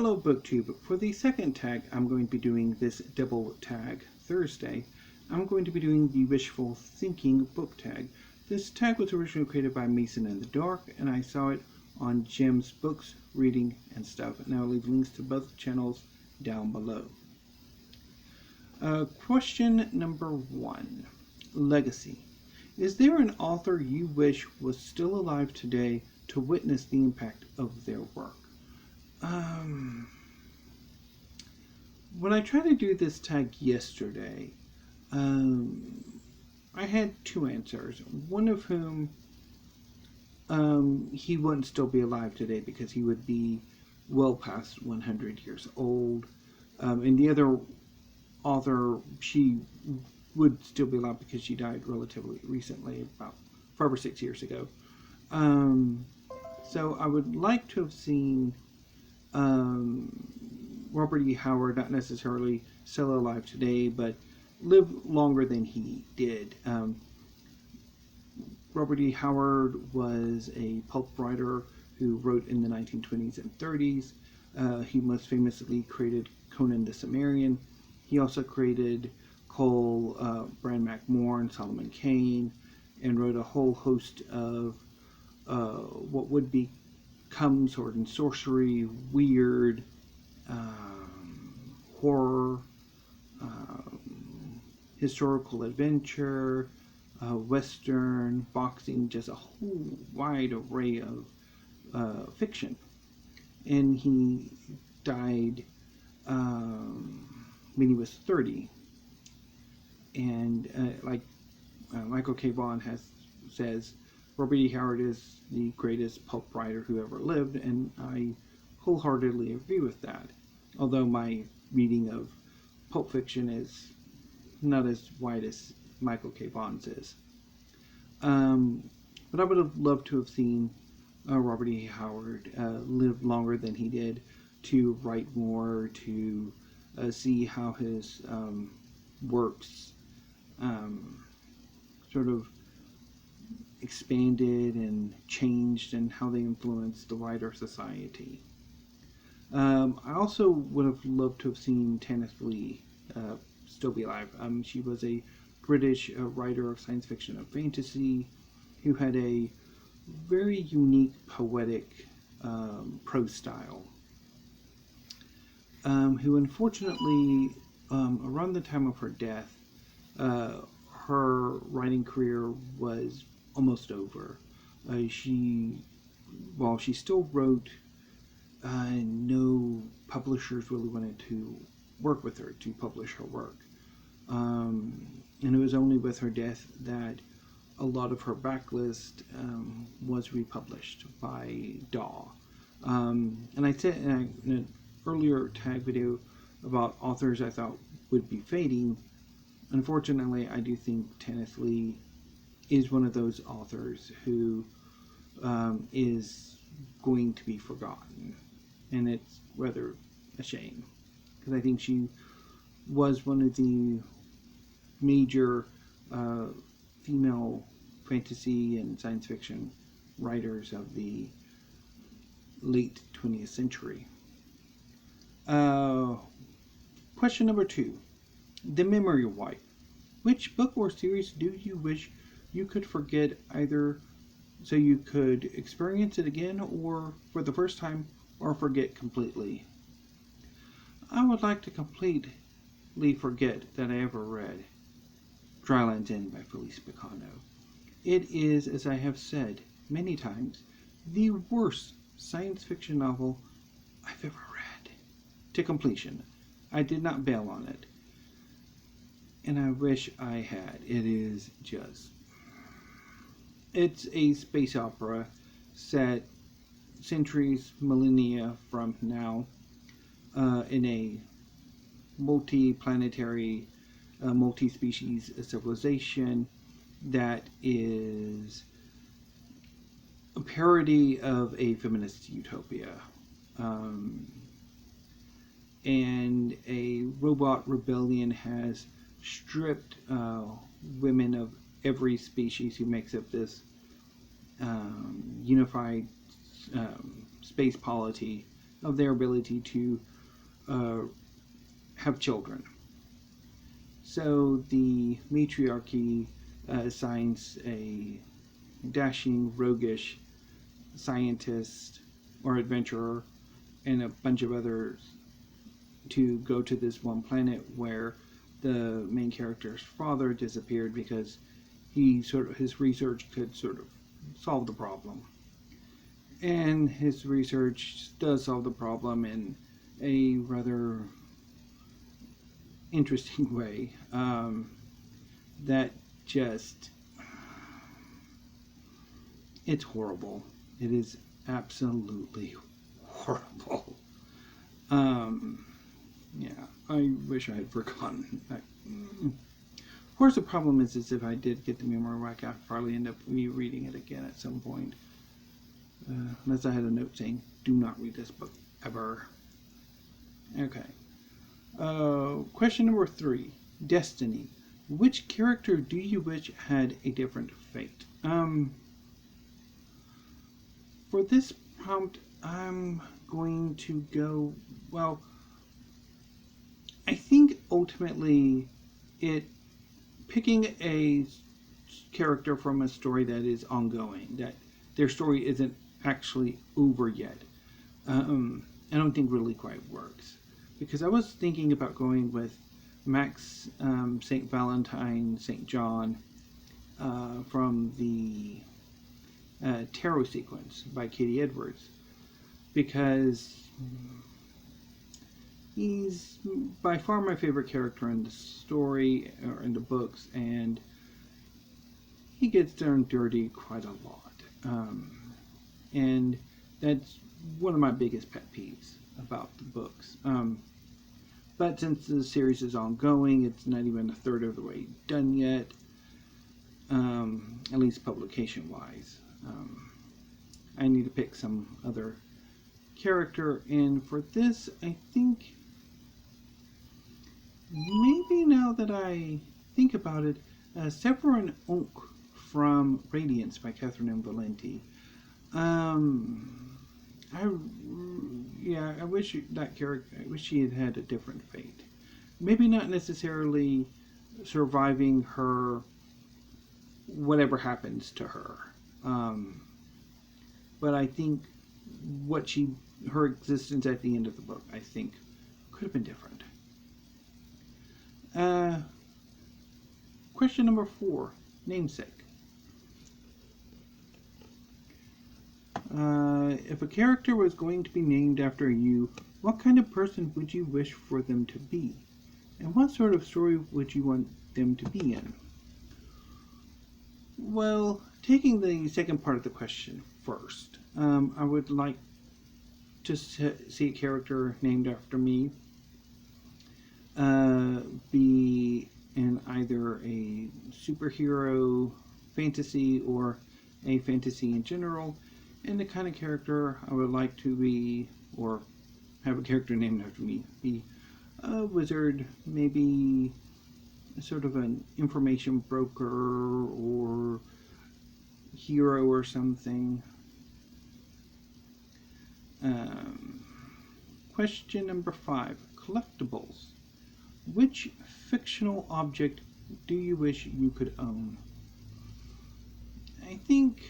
Hello BookTube. For the second tag, I'm going to be doing this double tag Thursday. I'm going to be doing the Wishful Thinking book tag. This tag was originally created by Mason in the Dark, and I saw it on Jim's Books, Reading, and Stuff. And I'll leave links to both channels down below. Question number 1. Legacy. Is there an author you wish was still alive today to witness the impact of their work? When I tried to do this tag yesterday, I had two answers. One of whom he wouldn't still be alive today because he would be well past 100 years old. And the other author, she would still be alive because she died relatively recently, about 5 or 6 years ago. So I would like to have seen Robert E. Howard, not necessarily still alive today, but live longer than he did. Robert E. Howard was a pulp writer who wrote in the 1920s and 30s. He most famously created Conan the Cimmerian. He also created Cole, Bran McMorn, and Solomon Kane, and wrote a whole host of what would become sword and sorcery, weird, horror, historical adventure, western, boxing, just a whole wide array of fiction. And he died when he was 30. And like Michael K. Vaughan says, Robert E. Howard is the greatest pulp writer who ever lived, and I wholeheartedly agree with that. Although my reading of pulp fiction is not as wide as Michael K. Vaughan's is. But I would have loved to have seen Robert E. Howard live longer than he did, to write more, to see how his works sort of expanded and changed, and how they influenced the wider society. I also would have loved to have seen Tanith Lee still be alive. She was a British writer of science fiction and fantasy who had a very unique poetic prose style, who unfortunately, around the time of her death, her writing career was almost over. While she still wrote, no publishers really wanted to work with her to publish her work. And it was only with her death that a lot of her backlist was republished by DAW. And I said in an earlier tag video about authors I thought would be fading. Unfortunately, I do think Tanith Lee is one of those authors who is going to be forgotten. And it's rather a shame, because I think she was one of the major female fantasy and science fiction writers of the late 20th century. Question number 2. The Memory Wipe. Which book or series do you wish you could forget, either so you could experience it again, or for the first time, or forget completely? I would like to completely forget that I ever read Dryland's End by Felice Picano. It is, as I have said many times, the worst science fiction novel I've ever read to completion. I did not bail on it, and I wish I had. It's a space opera set centuries, millennia from now, in a multi-planetary, multi-species civilization that is a parody of a feminist utopia. And a robot rebellion has stripped women of every species who makes up this unified space polity of their ability to have children. So the matriarchy assigns a dashing, roguish scientist or adventurer and a bunch of others to go to this one planet where the main character's father disappeared because his research could sort of solve the problem. And his research does solve the problem in a rather interesting way that just, it's horrible. It is absolutely horrible. Yeah, I wish I had forgotten that. Of course, the problem is if I did get the memory back, I'd probably end up rereading it again at some point. Unless I had a note saying, do not read this book ever. Okay. Question number 3. Destiny. Which character do you wish had a different fate? For this prompt, I'm going to go, well, I think ultimately picking a character from a story that is ongoing, that their story isn't actually over yet, I don't think really quite works. Because I was thinking about going with Max, St. Valentine, St. John, from the Tarot sequence by Katie Edwards, because he's by far my favorite character in the story or in the books, and he gets done dirty quite a lot, and that's one of my biggest pet peeves about the books. But since the series is ongoing, it's not even a third of the way done yet, at least publication-wise. I need to pick some other character, and for this, I think maybe now that I think about it, Severin Oak from Radiance by Catherynne Valente. I wish that character, I wish she had had a different fate. Maybe not necessarily surviving her, whatever happens to her. But I think her existence at the end of the book, I think, could have been different. Question number 4, Namesake. If a character was going to be named after you, what kind of person would you wish for them to be? And what sort of story would you want them to be in? Well, taking the second part of the question first, I would like to see a character named after me be in either a superhero fantasy or a fantasy in general, and the kind of character I would like to be, or have a character named after me, be a wizard, maybe sort of an information broker or hero or something. Question number 5, Collectibles. Which fictional object do you wish you could own? I think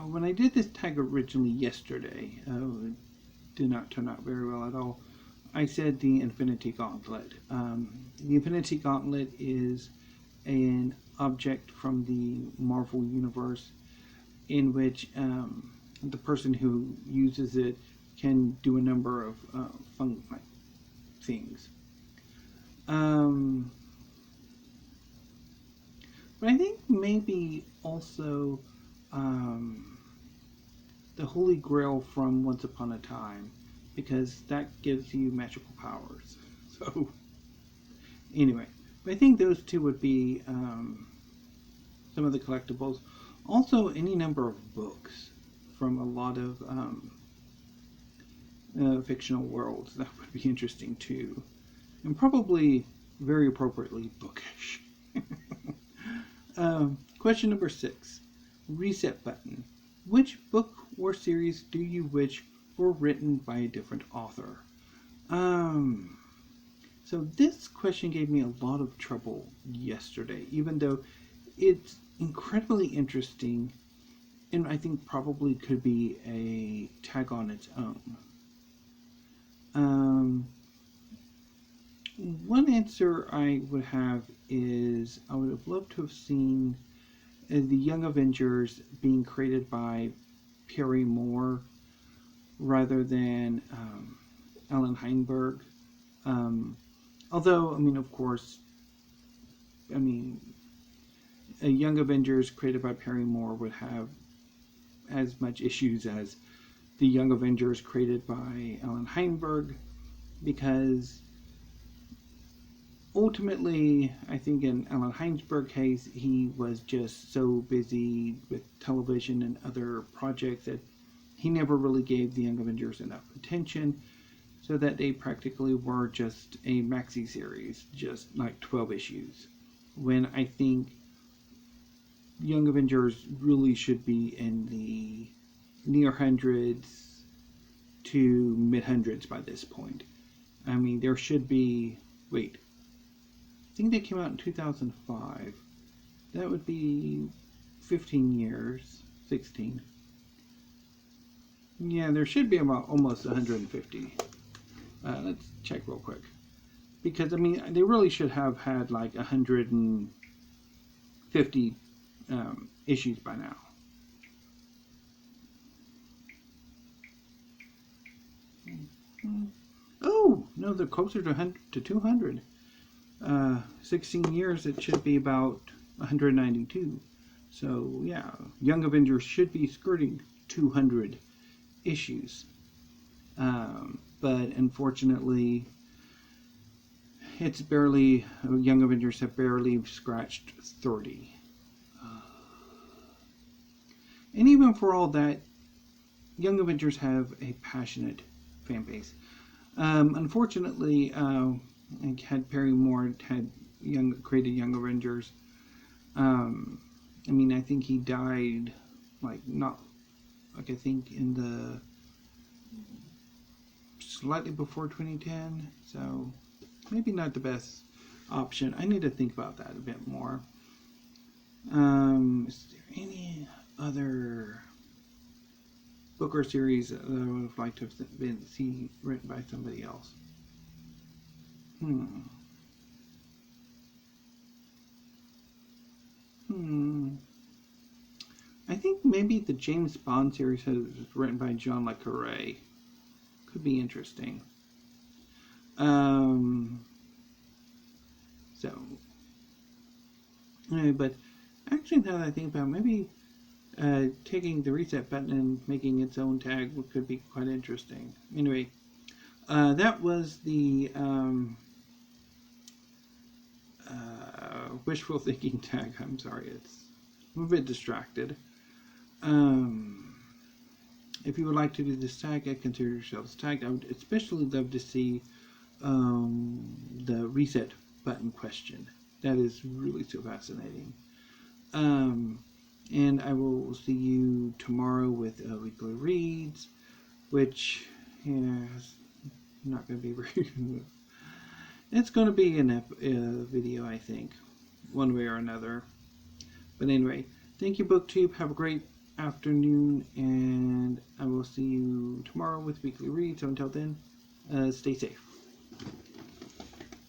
when I did this tag originally yesterday, it did not turn out very well at all. I said the Infinity Gauntlet. The Infinity Gauntlet is an object from the Marvel Universe in which the person who uses it can do a number of fun things. But I think maybe also the Holy Grail from Once Upon a Time, because that gives you magical powers. So, anyway, but I think those two would be some of the collectibles. Also, any number of books from a lot of fictional worlds. That would be interesting too. And probably very appropriately bookish. Question number 6. Reset button. Which book or series do you wish were written by a different author? So this question gave me a lot of trouble yesterday, even though it's incredibly interesting and I think probably could be a tag on its own. One answer I would have is I would have loved to have seen the Young Avengers being created by Perry Moore rather than Alan Heinberg. Although, I mean, of course, I mean, a Young Avengers created by Perry Moore would have as much issues as the Young Avengers created by Alan Heinberg, because ultimately, I think in Alan Heinberg's case, he was just so busy with television and other projects that he never really gave the Young Avengers enough attention, so that they practically were just a maxi series, just like 12 issues. When I think Young Avengers really should be in the near hundreds to mid hundreds by this point. I mean, there should be. Wait. I think they came out in 2005. That would be 15 years. 16. Yeah, there should be about almost 150. Let's check real quick. Because, I mean, they really should have had like 150 issues by now. Oh, no, they're closer to 200. 16 years, it should be about 192. So, yeah, Young Avengers should be skirting 200 issues. But unfortunately, it's barely, Young Avengers have barely scratched 30. And even for all that, Young Avengers have a passionate fan base. Unfortunately, had Perry Moore had created Young Avengers, I mean, I think he died, I think in the slightly before 2010, so maybe not the best option. I need to think about that a bit more. Is there any other book or series that I would have liked to have seen written by somebody else? I think maybe the James Bond series is written by John le Carré. Could be interesting. Anyway, but actually, now that I think about it, maybe taking the reset button and making its own tag could be quite interesting. Anyway, that was the wishful thinking tag. I'm sorry, I'm a bit distracted. If you would like to do this tag, I'd consider yourselves tagged. I would especially love to see the reset button question. That is really so fascinating. And I will see you tomorrow with weekly reads, which is not going to be very. It's going to be a video, I think, one way or another. But anyway, thank you, BookTube. Have a great afternoon, and I will see you tomorrow with weekly reads. So until then, stay safe.